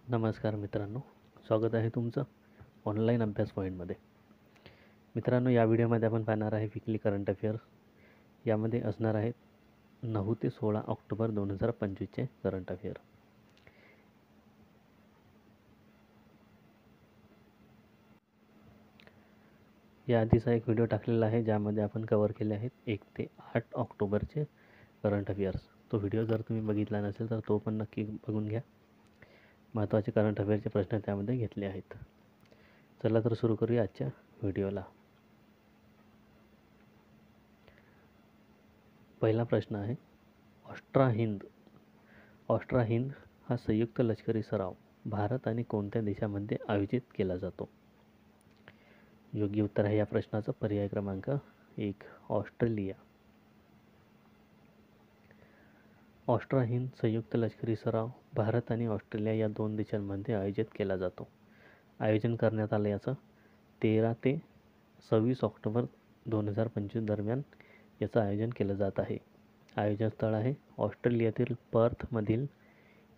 नमस्कार मित्रांनो, स्वागत आहे तुमचं ऑनलाईन अभ्यास पॉईंटमध्ये. मित्रांनो, या व्हिडिओमध्ये आपण पाहणार आहे वीकली करंट अफेअर्स. यामध्ये असणार आहेत 9 ते 16 ऑक्टोबर 2025चे करंट अफेअर. याआधीचा एक व्हिडिओ टाकलेला आहे ज्यामध्ये आपण कव्हर केले आहेत 1 ते 8 ऑक्टोबरचे करंट अफेअर्स. तो व्हिडिओ जर तुम्ही बघितला नसेल तर तो पण नक्की बघून घ्या. महत्त्वाचे करंट अफेअरचे प्रश्न त्यामध्ये घेतले आहेत. चला तर सुरू करूया आजच्या व्हिडिओला. पहिला प्रश्न आहे, ऑस्ट्रा हिंद हा संयुक्त लष्करी सराव भारत आणि कोणत्या देशामध्ये आयोजित केला जातो? योग्य उत्तर आहे या प्रश्नाचं पर्याय क्रमांक 1, ऑस्ट्रेलिया. ऑस्ट्रा हिंद संयुक्त लष्करी सराव भारत आणि ऑस्ट्रेलिया या दोन देशांमध्ये आयोजित केला जातो. आयोजन करण्यात आलं याचं 13 ते 26 ऑक्टोबर 2025 दरम्यान याचं आयोजन केलं जात आहे. आयोजन स्थळ आहे ऑस्ट्रेलियातील पर्थमधील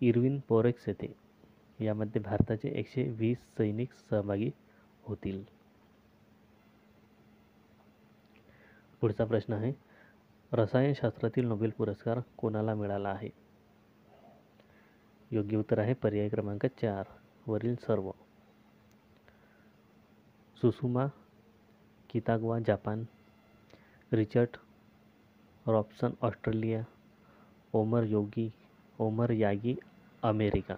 इर्विन पोरेक्स येथे. यामध्ये भारताचे 120 सैनिक सहभागी होतील. पुढचा प्रश्न आहे, रसायनशास्त्रातील नोबेल पुरस्कार कोणाला मिळाला आहे? योग्य उत्तर आहे पर्याय क्रमांक 4, वरील सर्व. Susumu Kitagawa Japan, Richard Robson Australia, Omar Yaghi America.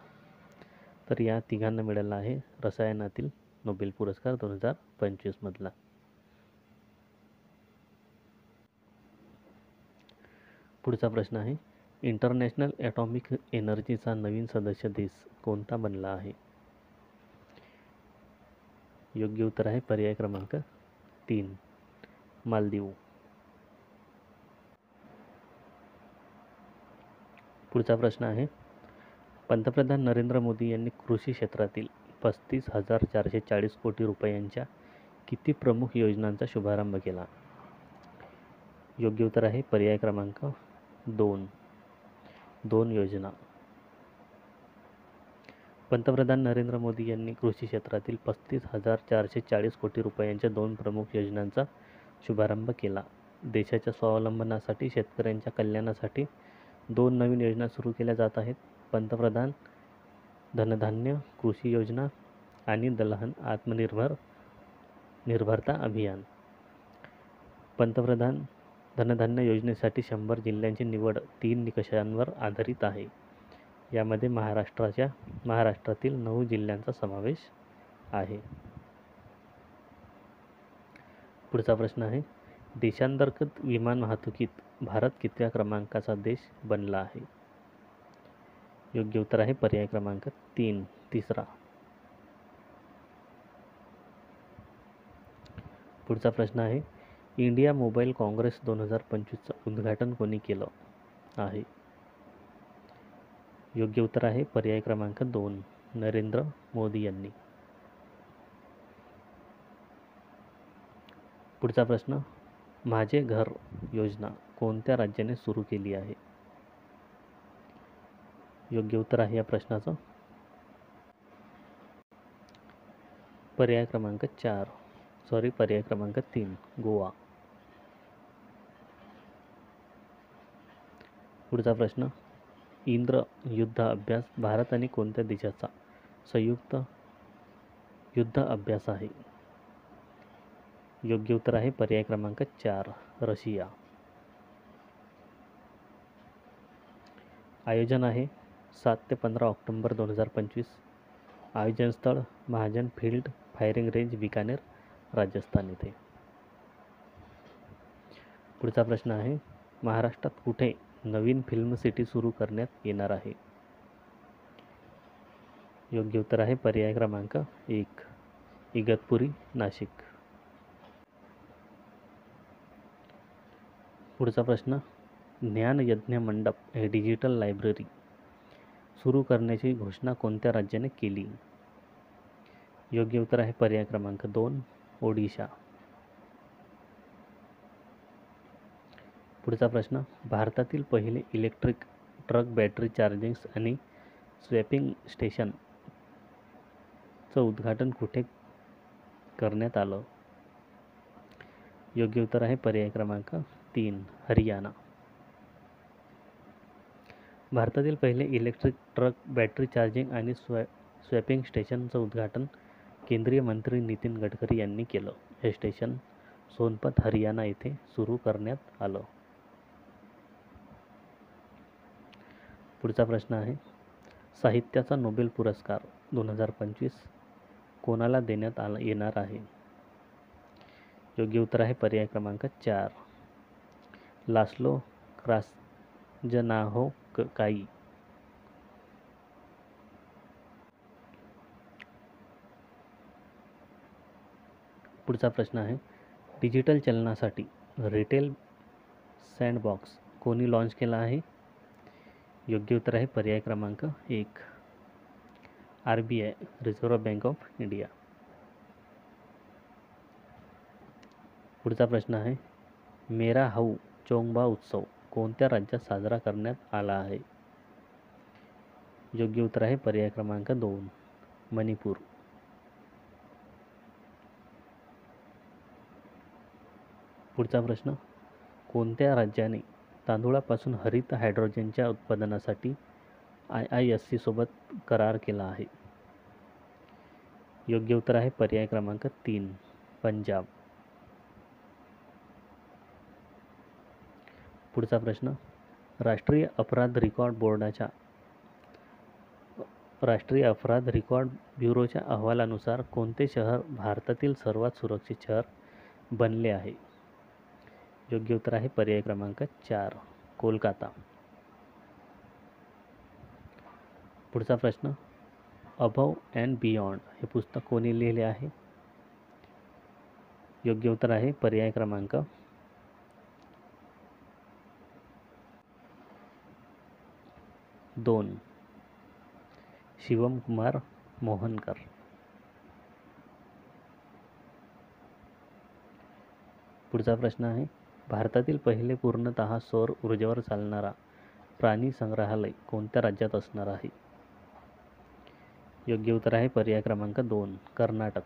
तर या तिघांना मिळाला आहे रसायनातील नोबेल पुरस्कार 2025 मधला. पुढचा प्रश्न आहे, इंटरनॅशनल ॲटॉमिक एनर्जीचा नवीन सदस्य देश कोणता बनला आहे? योग्य उत्तर आहे पर्याय क्रमांक 3, मालदीव. पुढचा प्रश्न आहे, पंतप्रधान नरेंद्र मोदी यांनी कृषी क्षेत्रातील 35,440 कोटी रुपयांच्या किती प्रमुख योजनांचा शुभारंभ केला? योग्य उत्तर आहे पर्याय क्रमांक 2 योजना. पंतप्रधान नरेंद्र मोदी यांनी कृषी क्षेत्रातील 35,440 कोटी रुपयांच्या 2 प्रमुख योजनांचा शुभारंभ केला. देशाच्या स्वावलंबनासाठी शेतकऱ्यांच्या कल्याणासाठी 2 नवीन योजना सुरू केल्या जात आहेत. पंतप्रधान धनधान्य कृषी योजना आणि दलहन आत्मनिर्भरता अभियान. पंतप्रधान धनधान्य योजनेसाठी 100 जिल्ह्यांची निवड 3 निकषांवर आधारित आहे. यामध्ये महाराष्ट्रातील 9 जिल्ह्यांचा समावेश आहे. पुढचा प्रश्न आहे, देशांतर्गत विमान वाहतुकीत भारत कितव्या क्रमांकाचा देश बनला आहे? योग्य उत्तर आहे पर्याय क्रमांक 3, तिसरा. पुढचा प्रश्न आहे, इंडिया मोबाईल काँग्रेस 2025चं उद्घाटन कोणी केलं आहे? योग्य उत्तर आहे पर्याय क्रमांक 2, नरेंद्र मोदी यांनी. पुढचा प्रश्न, माझे घर योजना कोणत्या राज्याने सुरू केली आहे? योग्य उत्तर आहे या प्रश्नाचं पर्याय क्रमांक 3, गोवा. पुढचा प्रश्न, इंद्र युद्ध अभ्यास भारत आणि कोणत्या देशाचा संयुक्त युद्ध अभ्यास आहे? योग्य उत्तर आहे पर्याय क्रमांक 4, रशिया. आयोजन आहे 7 ते 15 ऑक्टोबर 2025. आयोजन स्थळ Mahajan field firing range Bikaner, Rajasthan येथे. पुढचा प्रश्न आहे, महाराष्ट्रात कुठे नवीन फिल्म सिटी सुरू करण्यात येणार आहे? योग्य उत्तर आहे पर्याय क्रमांक 1, इगतपुरी, नाशिक. पुढचा प्रश्न, ज्ञान यज्ञ मंडप हे डिजिटल लायब्ररी सुरू करण्याची घोषणा कोणत्या राज्याने केली? योग्य उत्तर आहे पर्याय क्रमांक 2, ओडिशा. पुढचा प्रश्न, भारतातील पहिले इलेक्ट्रिक ट्रक बॅटरी चार्जिंग आणि स्वॅपिंग स्टेशन उद्घाटन कुठे करण्यात आलं? योग्य उत्तर आहे पर्याय क्रमांक 3, हरियाणा. भारतातील पहिले इलेक्ट्रिक ट्रक बॅटरी चार्जिंग आणि स्वॅपिंग स्टेशनचं उद्घाटन केंद्रीय मंत्री नितीन गडकरी यांनी केलं. हे स्टेशन सोनपत, हरियाणा येथे सुरू करण्यात आलं. पुढचा प्रश्न आहे, साहित्याचा नोबेल पुरस्कार 2025 कोणाला देण्यात येणार आहे? योग्य उत्तर आहे पर्याय क्रमांक 4, लास्लो क्रास्नहोकाई. पुढचा प्रश्न आहे, डिजिटल चलनासाठी रिटेल सँडबॉक्स कोणी लॉन्च केला आहे? योग्य उत्तर आहे पर्याय क्रमांक 1, RBI, reserve bank of India. पुढचा प्रश्न आहे, मेरा हाऊ चोंगबा उत्सव कोणत्या राज्यात साजरा करण्यात आला आहे? योग्य उत्तर आहे पर्याय क्रमांक 2, मणिपूर. पुढचा प्रश्न, कोणत्या राज्याने तांदूळापासून हरित हायड्रोजनच्या उत्पादनासाठी IISc सोबत करार केला आहे? योग्य उत्तर आहे पर्याय क्रमांक 3, पंजाब. पुढचा प्रश्न, राष्ट्रीय अपराध रिकॉर्ड ब्युरोच्या अहवालानुसार कोणते शहर भारतातील सर्वात सुरक्षित शहर बनले आहे? योग्य उत्तर आहे पर्याय क्रमांक 4, कोलकाता. पुढचा प्रश्न, अबव्ह अँड बियॉन्ड हे पुस्तक कोणी लिहिले आहे? योग्य उत्तर आहे पर्याय क्रमांक 2, शिवम कुमार मोहनकर. पुढचा प्रश्न आहे, भारतातील पहिले पूर्णतः सौर ऊर्जेवर चालणारा प्राणी संग्रहालय कोणत्या राज्यात असणार आहे? योग्य उत्तर आहे पर्याय क्रमांक 2, कर्नाटक.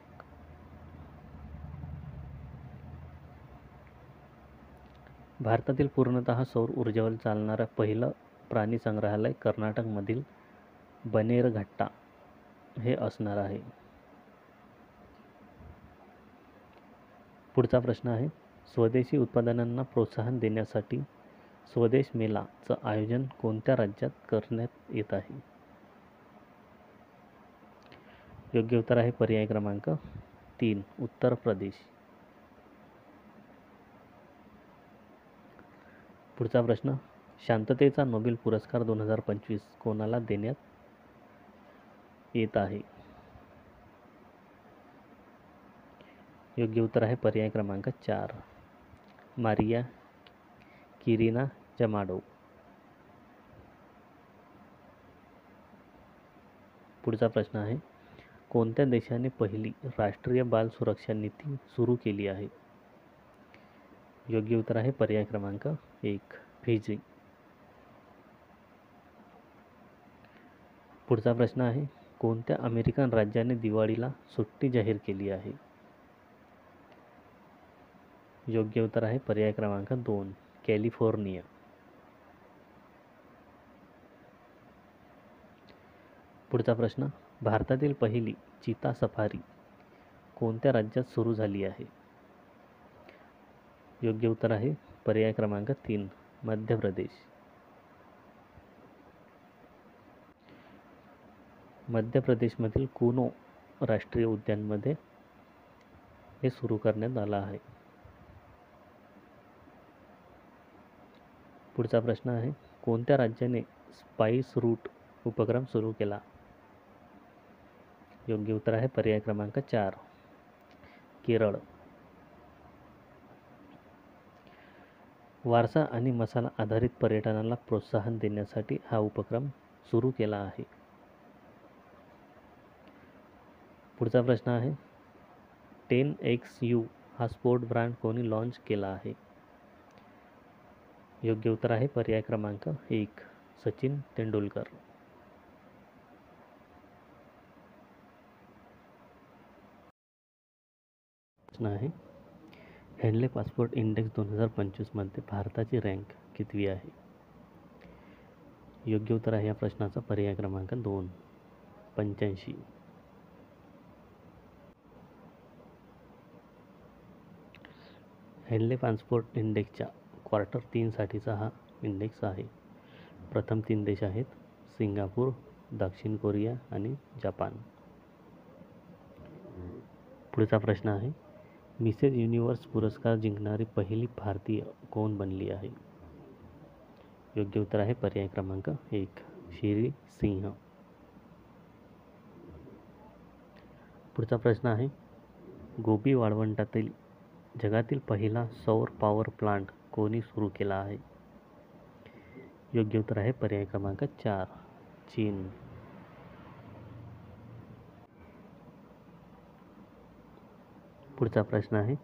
भारतातील पूर्णतः सौर ऊर्जेवर चालणारं पहिलं प्राणी संग्रहालय कर्नाटकमधील बनेरघट्टा हे असणार आहे. पुढचा प्रश्न आहे, स्वदेशी उत्पादनांना प्रोत्साहन देण्यासाठी स्वदेश मेलाचं आयोजन कोणत्या राज्यात करण्यात येत आहे? योग्य उत्तर आहे पर्याय क्रमांक 3, उत्तर प्रदेश. पुढचा प्रश्न, शांततेचा नोबेल पुरस्कार 2025 कोणाला देण्यात येत आहे? योग्य उत्तर आहे पर्याय क्रमांक 4, मारिया किरीना जमाडो. पुढचा प्रश्न आहे, कोणत्या देशाने पहिली राष्ट्रीय बाल सुरक्षा नीती सुरू केली आहे? योग्य उत्तर आहे पर्याय क्रमांक 1, फिजी. पुढचा प्रश्न आहे, कोणत्या अमेरिकन राज्याने दिवाळीला सुट्टी जाहीर केली आहे? योग्य उत्तर आहे पर्याय क्रमांक 2, कॅलिफोर्निया. पुढचा प्रश्न, भारतातील पहिली चीता सफारी कोणत्या राज्यात सुरू झाली आहे? योग्य उत्तर आहे पर्याय क्रमांक 3, मध्य प्रदेश. मध्य प्रदेशमधील कुनो राष्ट्रीय उद्यानमध्ये हे सुरू करण्यात आलं आहे. पुढचा प्रश्न आहे, कोणत्या राज्याने स्पाइस रूट उपक्रम सुरू केला? योग्य उत्तर आहे पर्याय क्रमांक 4, केरळ. वारसा आणि मसाला आधारित पर्यटनाला प्रोत्साहन देण्यासाठी हा उपक्रम सुरू केला आहे. पुढचा प्रश्न आहे, 10XU हा स्पोर्ट ब्रँड कोणी लॉन्च केला आहे? योग्य उत्तर आहे पर्याय क्रमांक 1, सचिन तेंडुलकर. प्रश्न आहे, हॅनले पासपोर्ट इंडेक्स 2025मध्ये भारताची रँक कितवी आहे? योग्य उत्तर आहे या प्रश्नाचा पर्याय क्रमांक 2, 85. हॅनले पासपोर्ट इंडेक्सच्या क्वार्टर 3 साठीचा हा इंडेक्स आहे. प्रथम 3 देश आहेत सिंगापूर, दक्षिण कोरिया आणि जपान. पुढचा प्रश्न आहे, मिसेस युनिव्हर्स पुरस्कार जिंकणारी पहिली भारतीय कोण बनली आहे? योग्य उत्तर आहे पर्याय क्रमांक 1, श्री सिंह. पुढचा प्रश्न आहे, गोबी वाळवंटातील जगातील पहिला सौर पॉवर प्लांट कोणी सुरू केला आहे? योग्य उत्तर आहे पर्याय क्रमांक 4, चीन. पुढचा प्रश्न आहे,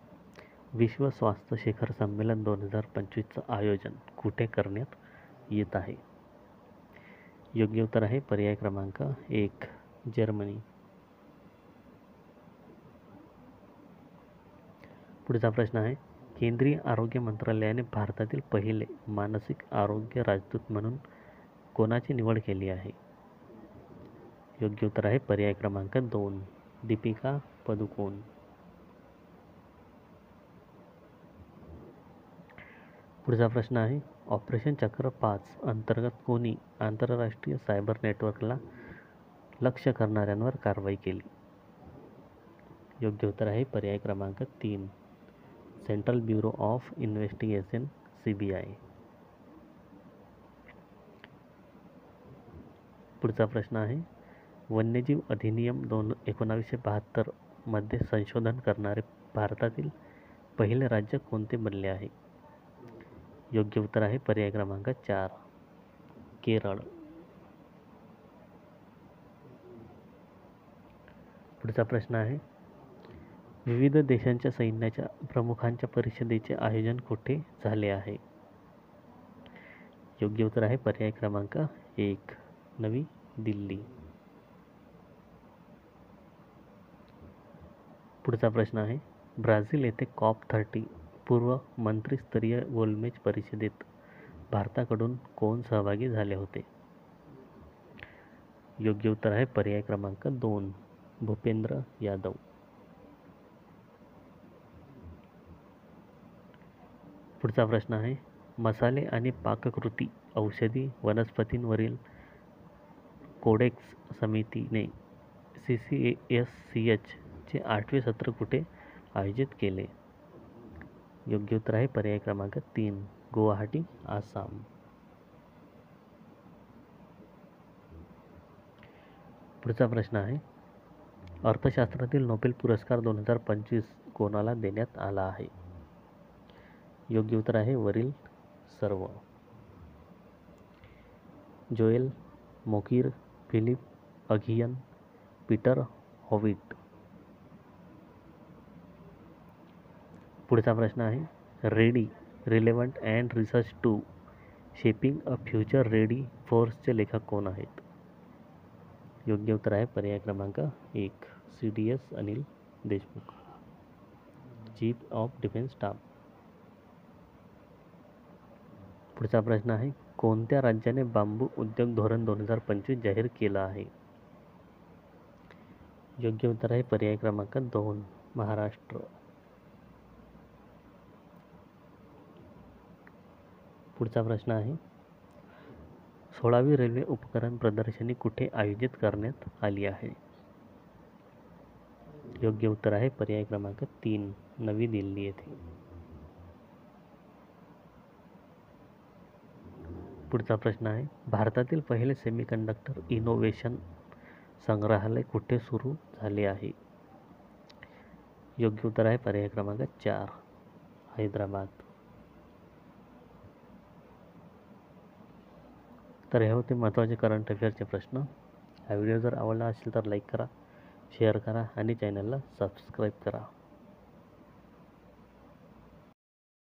विश्व स्वास्थ्य शिखर संमेलन 2025चं आयोजन कुठे करण्यात येत आहे? योग्य उत्तर आहे पर्याय क्रमांक 1, जर्मनी. पुढचा प्रश्न आहे, केंद्रीय आरोग्य मंत्रालयाने भारतातील पहिले मानसिक आरोग्य राजदूत म्हणून कोणाची निवड केली आहे? योग्य उत्तर आहे पर्याय क्रमांक 2, दीपिका पदुकोण. पुढचा प्रश्न आहे, ऑपरेशन चक्र 5 अंतर्गत कोणी आंतरराष्ट्रीय सायबर नेटवर्कला लक्ष्य करणाऱ्यांवर कारवाई केली? योग्य उत्तर आहे पर्याय क्रमांक 3, central bureau of investigation, CBI. पुढचा प्रश्न आहे, वन्यजीव अधिनियम 1972 मध्ये संशोधन करणारे भारतातील पहिले राज्य कोणते बनले आहे? योग्य उत्तर आहे पर्याय क्रमांक 4, केरळ. पुढचा प्रश्न आहे, विविध देशांच्या सैन्याच्या प्रमुखांच्या परिषदेचे आयोजन कुठे झाले आहे? योग्य उत्तर आहे पर्याय क्रमांक 1, नवी दिल्ली. पुढचा प्रश्न आहे, ब्राझील येथे COP30 पूर्व मंत्रिस्तरीय गोलमेज परिषदेत भारताकडून कोण सहभागी झाले होते? योग्य उत्तर आहे पर्याय क्रमांक 2, भूपेंद्र यादव. पुढचा प्रश्न आहे, मसाले आणि पाककृती औषधी वनस्पतींवरील कोडेक्स समितीने CCSCH चे 8वे सत्र कुठे आयोजित केले? योग्य उत्तर आहे पर्याय क्रमांक 3, गुवाहाटी, आसाम. पुढचा प्रश्न आहे, अर्थशास्त्रातील नोबेल पुरस्कार 2025 कोणाला देण्यात आला आहे? योग्य उत्तर आहे वरील सर्व. Joel Mokyr, Philippe Aghion, Peter Howitt. पुढचा प्रश्न आहे, ready relevant and research to shaping a future ready फोर्सचे लेखक कोण आहेत? योग्य उत्तर आहे पर्याय क्रमांक 1, CDS Anil Deshmukh, chief of defence staff. पुढचा प्रश्न आहे, कोणत्या राज्याने बांबू उद्योग धोरण 2025 जाहीर केलं आहे? योग्य उत्तर आहे पर्याय क्रमांक 2, महाराष्ट्र. पुढचा प्रश्न आहे, 16वी रेल्वे उपकरण प्रदर्शनी कुठे आयोजित करण्यात आली आहे? योग्य उत्तर आहे पर्याय क्रमांक 3, नवी दिल्ली येथे. पुढचा प्रश्न आहे, भारतातील पहिले सेमीकंडक्टर इनोव्हेशन संग्रहालय कुठे सुरू झाले आहे? योग्य उत्तर आहे पर्याय क्रमांक 4, हैदराबाद. तर हे होते महत्त्वाचे करंट अफेअरचे प्रश्न. हा व्हिडिओ जर आवडला असेल तर लाईक करा, शेअर करा आणि चॅनलला सबस्क्राईब करा.